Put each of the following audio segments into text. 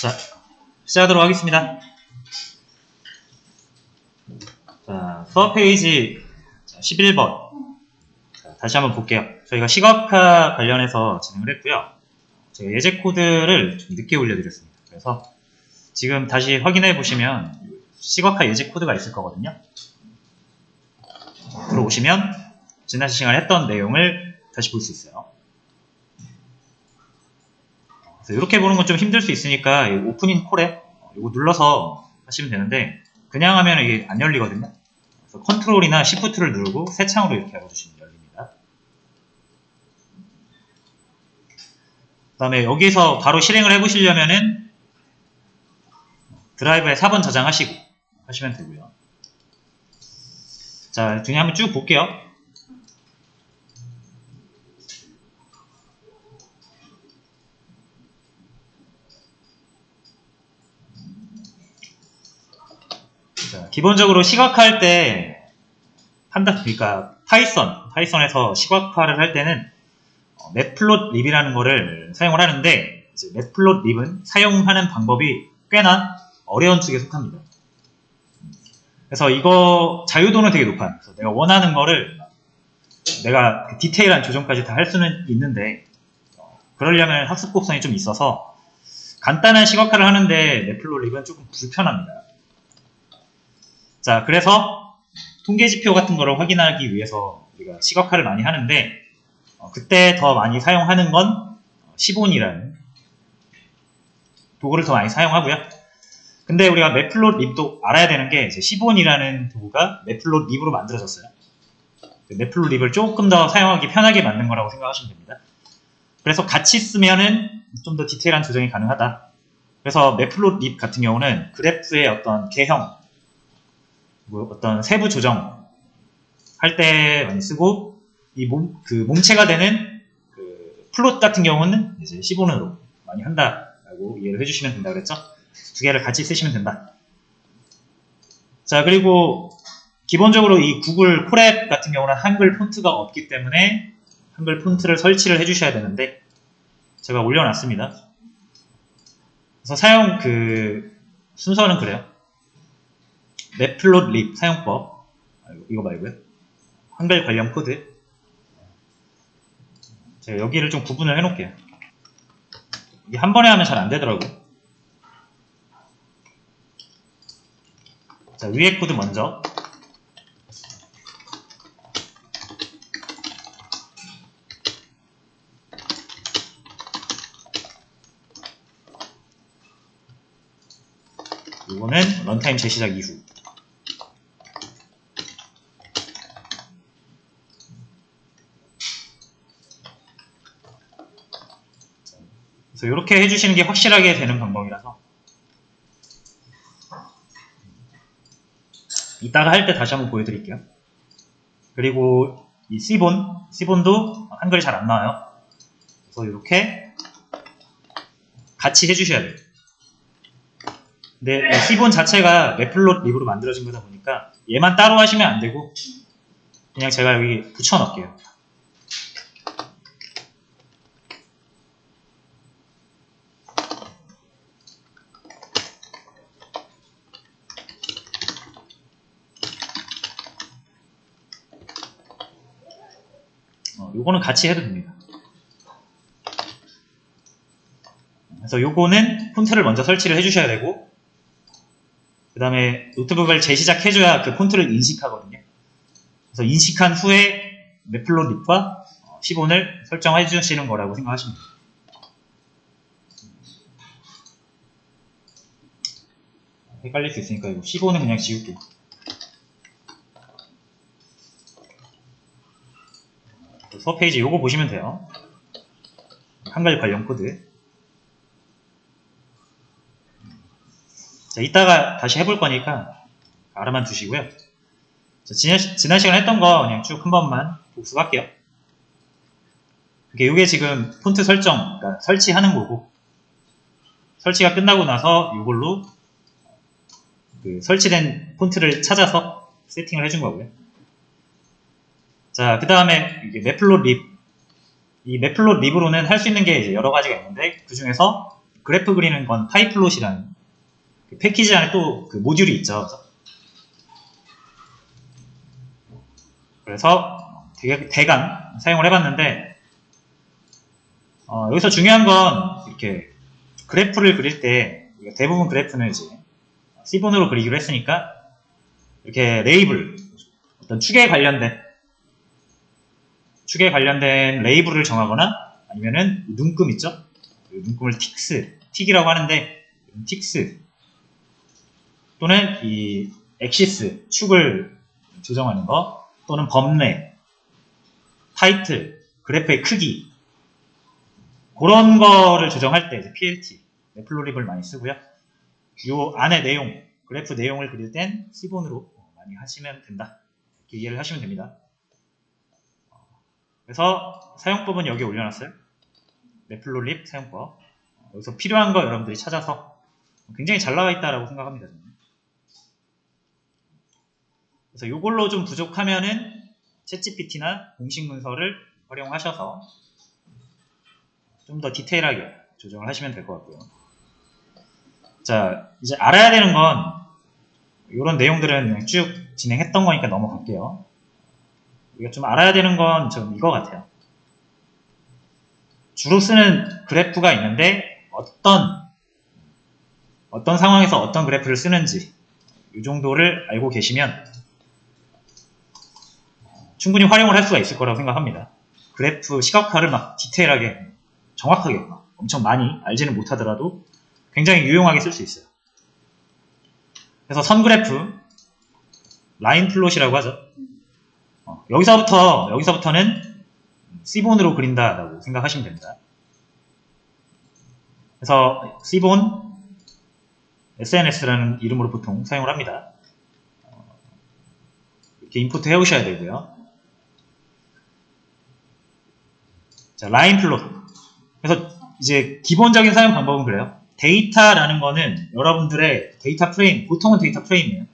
자, 시작하도록 하겠습니다. 자, 수업 페이지 11번. 자, 다시 한번 볼게요. 저희가 시각화 관련해서 진행을 했고요. 제가 예제 코드를 좀 늦게 올려드렸습니다. 그래서 지금 다시 확인해 보시면 시각화 예제 코드가 있을 거거든요. 들어오시면 지난 시간에 했던 내용을 다시 볼 수 있어요. 그래서 이렇게 보는 건 좀 힘들 수 있으니까 오프닝 콜에 이거 눌러서 하시면 되는데 그냥 하면 이게 안 열리거든요. 그래서 컨트롤이나 시프트를 누르고 새 창으로 이렇게 열어주시면 열립니다. 그 다음에 여기서 바로 실행을 해보시려면은 드라이브에 4번 저장하시고 하시면 되고요. 자, 그냥 한번 쭉 볼게요. 자, 기본적으로 시각화할 때 그러니까 파이썬에서 시각화를 할 때는 매플롯립이라는 거를 사용을 하는데 이제 매플롯립은 사용하는 방법이 꽤나 어려운 축에 속합니다. 그래서 이거 자유도는 되게 높아요. 그래서 내가 원하는 거를 내가 그 디테일한 조정까지 다 할 수는 있는데 그러려면 학습 곡선이 좀 있어서 간단한 시각화를 하는데 매플롯립은 조금 불편합니다. 자, 그래서 통계지표 같은 거를 확인하기 위해서 우리가 시각화를 많이 하는데 그때 더 많이 사용하는 건 시본이라는 도구를 더 많이 사용하고요. 근데 우리가 매플롯립도 알아야 되는 게 이제 시본이라는 도구가 매플롯립으로 만들어졌어요. 매플롯립을 조금 더 사용하기 편하게 만든 거라고 생각하시면 됩니다. 그래서 같이 쓰면은 좀 더 디테일한 조정이 가능하다. 그래서 매플롯립 같은 경우는 그래프의 어떤 개형, 어떤 세부 조정 할 때 많이 쓰고 이 몸체가 되는 그 플롯 같은 경우는 이제 시본으로 많이 한다라고 이해를 해주시면 된다 그랬죠? 두 개를 같이 쓰시면 된다. 자, 그리고 기본적으로 이 구글 콜앱 같은 경우는 한글 폰트가 없기 때문에 한글 폰트를 설치를 해주셔야 되는데 제가 올려놨습니다. 그래서 사용 순서는 그래요. 매플롯립 사용법 이거 말고요. 한글 관련 코드 제가 여기를 좀 구분을 해놓을게요. 이게 한 번에 하면 잘 안 되더라고요. 자, 위에 코드 먼저 이거는 런타임 재시작 이후 그래서 이렇게 해주시는 게 확실하게 되는 방법이라서 이따가 할 때 다시 한번 보여드릴게요. 그리고 이 C본도 한글이 잘 안 나와요. 그래서 이렇게 같이 해주셔야 돼요. 근데 C본 자체가 매플롯립으로 만들어진 거다 보니까 얘만 따로 하시면 안 되고 그냥 제가 여기 붙여 넣을게요. 요거는 같이 해도 됩니다. 그래서 요거는 폰트를 먼저 설치를 해주셔야 되고 그 다음에 노트북을 재시작해줘야 그 폰트를 인식하거든요. 그래서 인식한 후에 매플롯립과 시본을 설정해 주시는 거라고 생각하시면 돼요. 헷갈릴 수 있으니까 이거 시본은 그냥 지울게요. 수업 페이지 요거 보시면 돼요. 한글 관련 코드. 자, 이따가 다시 해볼 거니까 알아만 두시고요. 자, 지난 시간에 했던 거 그냥 쭉 한 번만 복습할게요. 이게 지금 폰트 설정, 그러니까 설치하는 거고 설치가 끝나고 나서 이걸로 설치된 폰트를 찾아서 세팅을 해준 거고요. 자, 그 다음에 매플롯립. 이 매플롯립으로는 할 수 있는 게 이제 여러 가지가 있는데 그 중에서 그래프 그리는 건 파이플롯이라는 그 패키지 안에 또 그 모듈이 있죠. 그래서 되게 대강 사용을 해봤는데 여기서 중요한 건 이렇게 그래프를 그릴 때 대부분 그래프는 이제 C본으로 그리기로 했으니까 이렇게 레이블 어떤 축에 관련된 레이블을 정하거나 아니면은 눈금 있죠? 눈금을 틱이라고 하는데 틱스 또는 이 엑시스 축을 조정하는 거 또는 범례, 타이틀, 그래프의 크기 그런 거를 조정할 때 이제 PLT, 매플로립을 많이 쓰고요. 요 안에 내용, 그래프 내용을 그릴 땐 C본으로 많이 하시면 된다. 이렇게 이해를 하시면 됩니다. 그래서 사용법은 여기 올려놨어요. 매플로립 사용법. 여기서 필요한 거 여러분들이 찾아서 굉장히 잘 나와 있다라고 생각합니다. 저는. 그래서 이걸로 좀 부족하면은 챗GPT나 공식 문서를 활용하셔서 좀 더 디테일하게 조정을 하시면 될 것 같고요. 자, 이제 알아야 되는 건 이런 내용들은 그냥 쭉 진행했던 거니까 넘어갈게요. 우리가 좀 알아야 되는 건 좀 이거 같아요. 주로 쓰는 그래프가 있는데 어떤 상황에서 어떤 그래프를 쓰는지 이 정도를 알고 계시면 충분히 활용을 할 수가 있을 거라고 생각합니다. 그래프 시각화를 막 디테일하게 정확하게 막 엄청 많이 알지는 못하더라도 굉장히 유용하게 쓸 수 있어요. 그래서 선그래프, 라인 플롯이라고 하죠. 여기서부터는 C본으로 그린다라고 생각하시면 됩니다. 그래서 C본, SNS라는 이름으로 보통 사용을 합니다. 이렇게 임포트 해오셔야 되고요. 자, 라인 플롯. 그래서 이제 기본적인 사용 방법은 그래요. 데이터라는 거는 여러분들의 데이터 프레임, 보통은 데이터 프레임이에요.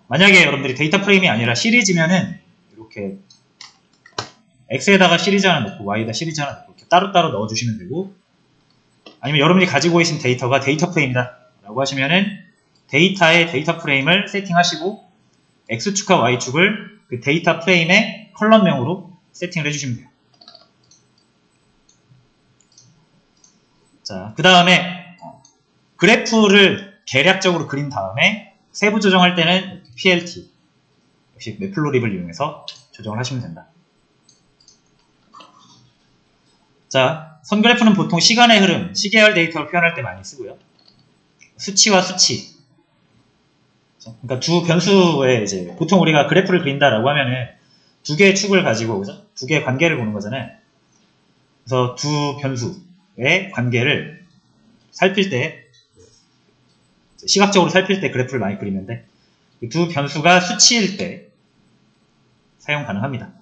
만약에 여러분들이 데이터 프레임이 아니라 시리즈면은 이렇게 X에다가 시리즈 하나 넣고 Y에다 시리즈 하나 넣고 이렇게 따로따로 넣어주시면 되고, 아니면 여러분이 가지고 계신 데이터가 데이터 프레임이다 라고 하시면은 데이터의 데이터 프레임을 세팅하시고 X축과 Y축을 그 데이터 프레임의 컬럼명으로 세팅을 해주시면 돼요. 자, 그 다음에 그래프를 계략적으로 그린 다음에 세부 조정할 때는 PLT, 역시 매플로립을 이용해서 조정을 하시면 된다. 자, 선그래프는 보통 시간의 흐름, 시계열 데이터를 표현할 때 많이 쓰고요. 수치와 수치. 그러니까 두 변수에 이제 보통 우리가 그래프를 그린다라고 하면은 두 개의 축을 가지고 그죠? 두 개의 관계를 보는 거잖아요. 그래서 두 변수의 관계를 살필 때 시각적으로 살필 때 그래프를 많이 그리는데 두 변수가 수치일 때 사용 가능합니다.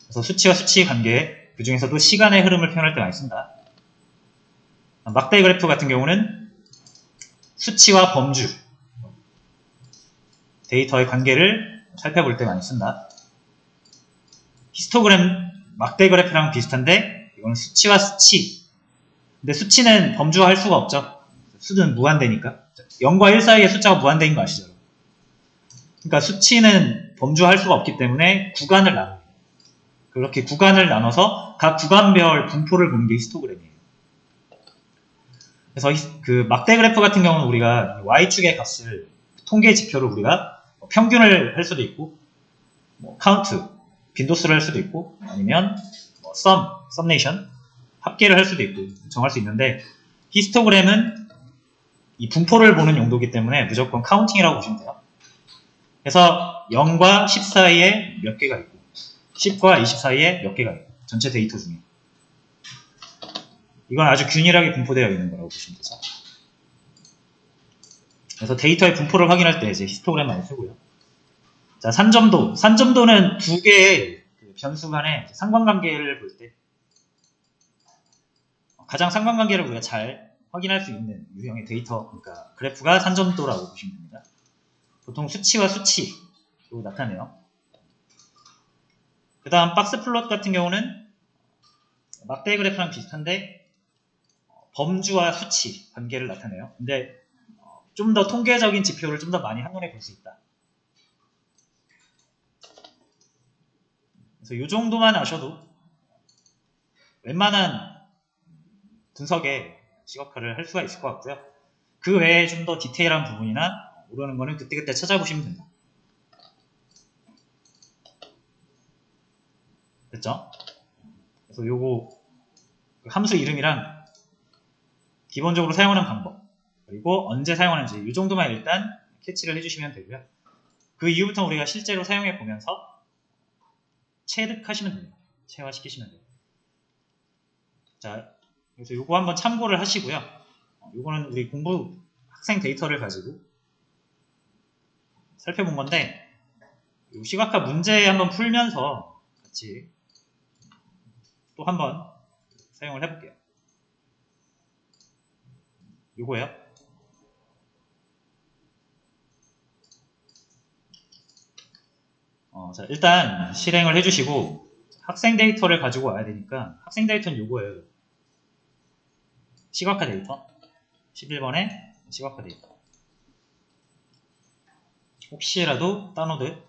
그래서 수치와 수치 관계 그 중에서도 시간의 흐름을 표현할 때 많이 쓴다. 막대 그래프 같은 경우는 수치와 범주 데이터의 관계를 살펴볼 때 많이 쓴다. 히스토그램 막대 그래프랑 비슷한데 이건 수치와 수치. 근데 수치는 범주화할 수가 없죠. 수는 무한대니까. 0과 1 사이의 숫자가 무한대인 거 아시죠? 그러니까 수치는 범주화할 수가 없기 때문에 구간을 나눕니다. 그렇게 구간을 나눠서 각 구간별 분포를 보는 게 히스토그램이에요. 그래서 그 막대 그래프 같은 경우는 우리가 Y축의 값을 통계 지표로 우리가 평균을 할 수도 있고 카운트, 빈도수를 할 수도 있고 아니면 썸네이션, 합계를 할 수도 있고 정할 수 있는데 히스토그램은 이 분포를 보는 용도이기 때문에 무조건 카운팅이라고 보시면 돼요. 그래서 0과 10 사이에 몇 개가 있고 10과 20 사이에 몇 개가 있고 전체 데이터 중에 이건 아주 균일하게 분포되어 있는 거라고 보시면 되죠. 그래서 데이터의 분포를 확인할 때 이제 히스토그램 많이 쓰고요. 자, 산점도. 산점도는 두 개의 변수 간의 상관관계를 볼 때 가장 상관관계를 우리가 잘 확인할 수 있는 유형의 데이터, 그러니까 그래프가 산점도라고 보시면 됩니다. 보통 수치와 수치로 나타내요. 그 다음 박스 플롯 같은 경우는 막대 그래프랑 비슷한데 범주와 수치 관계를 나타내요. 근데 좀 더 통계적인 지표를 좀 더 많이 한눈에 볼 수 있다. 그래서 이 정도만 아셔도 웬만한 분석에 시각화를 할 수가 있을 것 같고요. 그 외에 좀 더 디테일한 부분이나 모르는 거는 그때그때 찾아보시면 된다. 됐죠? 그래서 요거 함수 이름이랑 기본적으로 사용하는 방법, 그리고 언제 사용하는지 이 정도만 일단 캐치를 해주시면 되고요. 그 이후부터 우리가 실제로 사용해 보면서 체득하시면 됩니다. 체화시키시면 돼요. 자, 그래서 요거 한번 참고를 하시고요. 요거는 우리 공부 학생 데이터를 가지고 살펴본 건데, 요 시각화 문제 한번 풀면서 같이 또 한번 사용을 해볼게요. 요거예요. 자, 일단 실행을 해주시고 학생 데이터를 가지고 와야 되니까 학생 데이터는 요거예요. 시각화 데이터 11번에 시각화 데이터 혹시라도 다운로드